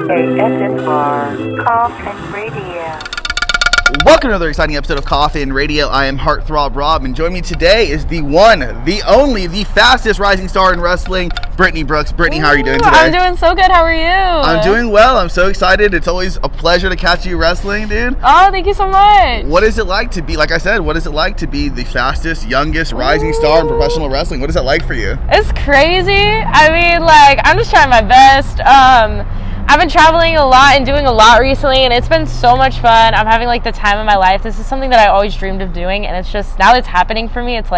ASMR Coffin Radio. Welcome to another exciting episode of Coffin Radio. I am Heartthrob Rob, and joining me today is the one, the only, the fastest rising star in wrestling, Brittnie Brooks. Brittnie, how are you doing today? I'm doing so good. How are you? I'm doing well. I'm so excited. It's always a pleasure to catch you wrestling, dude. Oh, thank you so much. What is it like to be, like I said, what is it like to be the fastest, youngest rising star in professional wrestling? What is that like for you? It's crazy. I mean, I'm just trying my best. I've been traveling a lot and doing a lot recently, and it's been so much fun. I'm having the time of my life. This is something that I always dreamed of doing, and it's just, now that it's happening for me, it's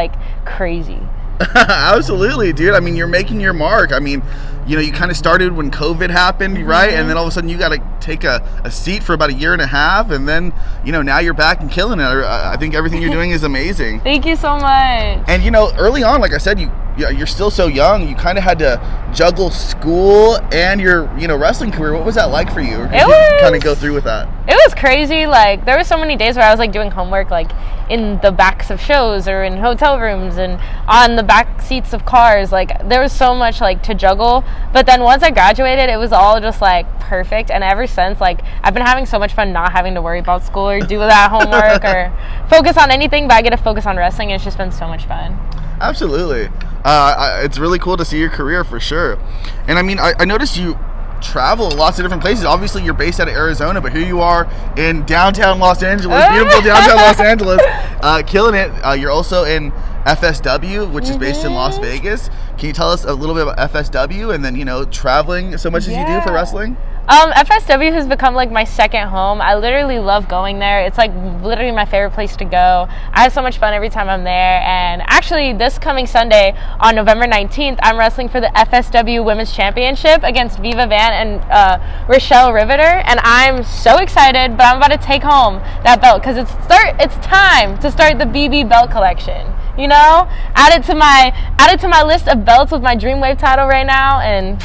crazy. Absolutely, dude. I mean, you're making your mark. I mean, you kind of started when COVID happened, right? And then all of a sudden you got to take a seat for about a year and a half, and then, now you're back and killing it. I think everything you're doing is amazing. Thank you so much. And, early on, like I said, you're still so young. You kind of had to juggle school and your, wrestling career. What was that like for you? It was kind of go through with that. It was crazy. There were so many days where I was doing homework, in the backs of shows or in hotel rooms and on the back seats of cars. There was so much to juggle. But then once I graduated, it was all just perfect. And ever since, I've been having so much fun not having to worry about school or do that homework or focus on anything, but I get to focus on wrestling, and it's just been so much fun. Absolutely. It's really cool to see your career for sure. And I mean, I noticed you travel lots of different places. Obviously, you're based out of Arizona, but here you are in downtown Los Angeles, beautiful downtown Los Angeles, killing it. You're also in FSW, which is based in Las Vegas. Can you tell us a little bit about FSW and then, traveling so much as you do for wrestling? FSW has become my second home. I literally love going there. It's literally my favorite place to go. I have so much fun every time I'm there. And actually, this coming Sunday on November 19th, I'm wrestling for the FSW Women's Championship against Viva and Rochelle Riveter. And I'm so excited, but I'm about to take home that belt because it's time to start the BB belt collection. Add it to my list of belts with my Dreamwave title right now, and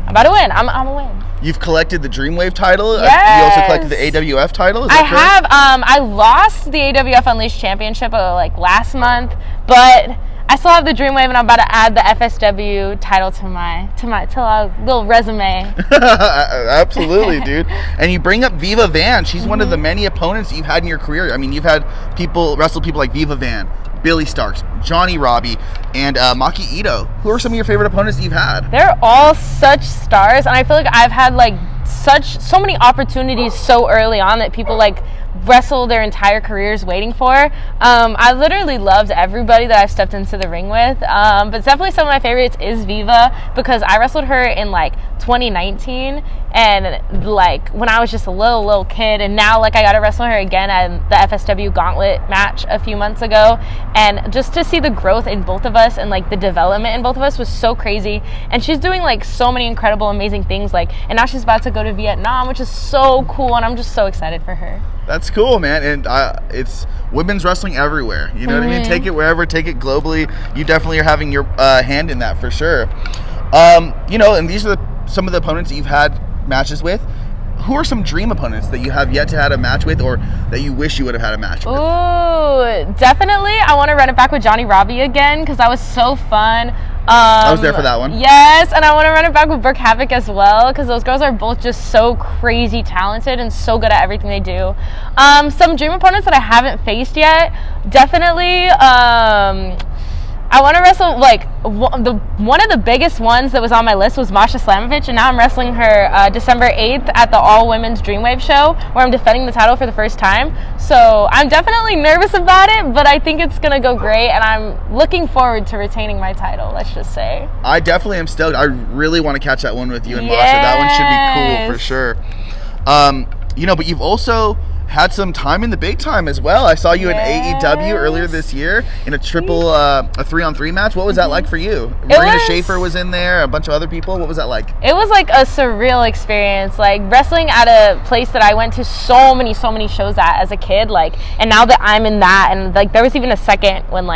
I'm about to win. I'm gonna win. You've collected the Dreamwave title. Yes. You also collected the AWF title. Is that correct? I have. I lost the AWF Unleashed Championship last month, but I still have the Dreamwave, and I'm about to add the FSW title to my little resume. Absolutely, dude. And you bring up Viva Van. She's one of the many opponents you've had in your career. I mean, you've had wrestle people like Viva Van, Billy Starks, Johnny Robbie, and Maki Ito. Who are some of your favorite opponents that you've had? They're all such stars, and I feel like I've had so many opportunities so early on that people wrestle their entire careers waiting for. I literally loved everybody that I've stepped into the ring with, but definitely some of my favorites is Viva, because I wrestled her in 2019, and when I was just a little kid, and now I got to wrestle her again at the FSW Gauntlet match a few months ago, and just to see the growth in both of us and the development in both of us was so crazy. And she's doing so many incredible, amazing things, and now she's about to go to Vietnam, which is so cool, and I'm just so excited for her. That's cool, man. And it's women's wrestling everywhere. You know what I mean? Take it wherever, take it globally. You definitely are having your hand in that for sure. And these are some of the opponents that you've had matches with. Who are some dream opponents that you have yet to have a match with, or that you wish you would have had a match with? Ooh, definitely. I want to run it back with Johnny Robbie again, because that was so fun. I was there for that one. Yes, and I want to run it back with Brooke Havoc as well, because those girls are both just so crazy talented and so good at everything they do. Some dream opponents that I haven't faced yet, definitely. I want to wrestle, one of the biggest ones that was on my list was Masha Slamovich, and now I'm wrestling her December 8th at the All-Women's Dreamwave show, where I'm defending the title for the first time. So I'm definitely nervous about it, but I think it's going to go great, and I'm looking forward to retaining my title, let's just say. I definitely am stoked. I really want to catch that one with you and Masha. That one should be cool for sure. But you've also had some time in the big time as well. I saw you in AEW earlier this year in a triple, a 3-on-3 match. What was that like for you? Marina Schaefer was in there, a bunch of other people. What was that like? It was a surreal experience. Wrestling at a place that I went to so many shows at as a kid. And now that I'm in that, and there was even a second when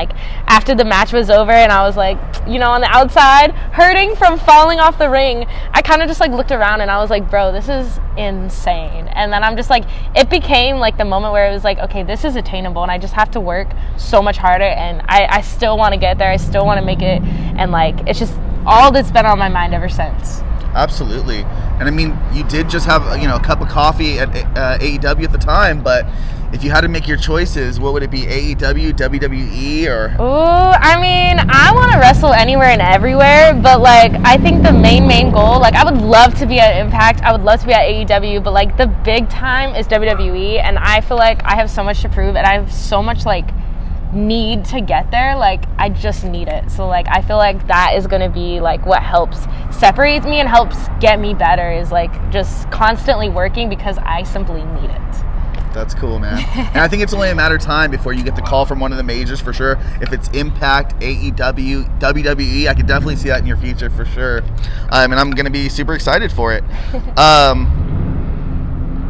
after the match was over, and I was on the outside hurting from falling off the ring, I kind of just looked around, and I was bro, this is insane. And then I'm just it became the moment where it was okay, this is attainable, and I just have to work so much harder, and I still want to get there. I still want to make it, and it's just all that's been on my mind ever since. Absolutely. And I mean, you did just have, a cup of coffee at AEW at the time, but if you had to make your choices, what would it be? AEW, WWE, or? Ooh, I mean, I want to wrestle anywhere and everywhere, but like, I think the main goal, like, I would love to be at Impact, I would love to be at AEW, but like, the big time is WWE, and I feel like I have so much to prove, and I have so much like need to get there. Like, I just need it. So like, I feel like that is going to be like what helps separates me and helps get me better, is like just constantly working, because I simply need it. That's cool, man. And I think it's only a matter of time before you get the call from one of the majors, for sure. If it's Impact, AEW, WWE, I could definitely see that in your future, for sure. And I'm going to be super excited for it.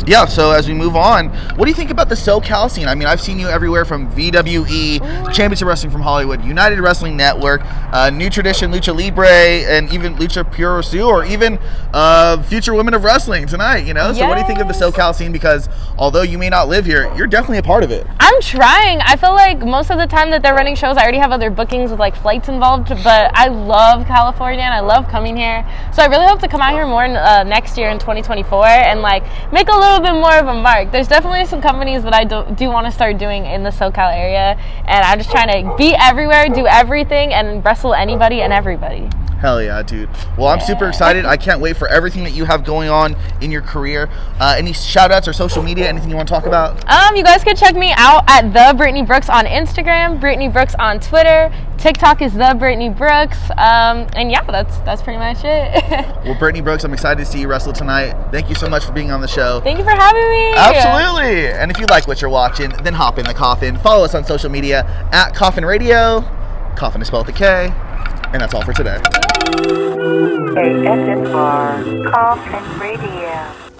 Yeah, so as we move on, what do you think about the SoCal scene? I mean, I've seen you everywhere from VWE, Championship Wrestling from Hollywood, United Wrestling Network, New Tradition, Lucha Libre, and even Lucha Puro Su, or even Future Women of Wrestling tonight, So what do you think of the SoCal scene? Because although you may not live here, you're definitely a part of it. I'm trying. I feel like most of the time that they're running shows, I already have other bookings with like flights involved, but I love California and I love coming here. So I really hope to come out here more next year in 2024 and like make a little bit more of a mark. There's definitely some companies that I do want to start doing in the SoCal area, and I'm just trying to be everywhere, do everything, and wrestle anybody and everybody. Hell yeah, dude. Well, I'm super excited. I can't wait for everything that you have going on in your career. Any shout outs or social media, anything you want to talk about? You guys can check me out at the Brittnie Brooks on Instagram, Brittnie Brooks on Twitter, TikTok is the Brittnie Brooks, and yeah, that's pretty much it. Well, Brittnie Brooks, I'm excited to see you wrestle tonight. Thank you so much for being on the show. Thank you for having me. Absolutely. And if you like what you're watching, then hop in the coffin. Follow us on social media at Coffin Radio. Coffin is spelled with a K. And that's all for today. ASMR Coffin Radio.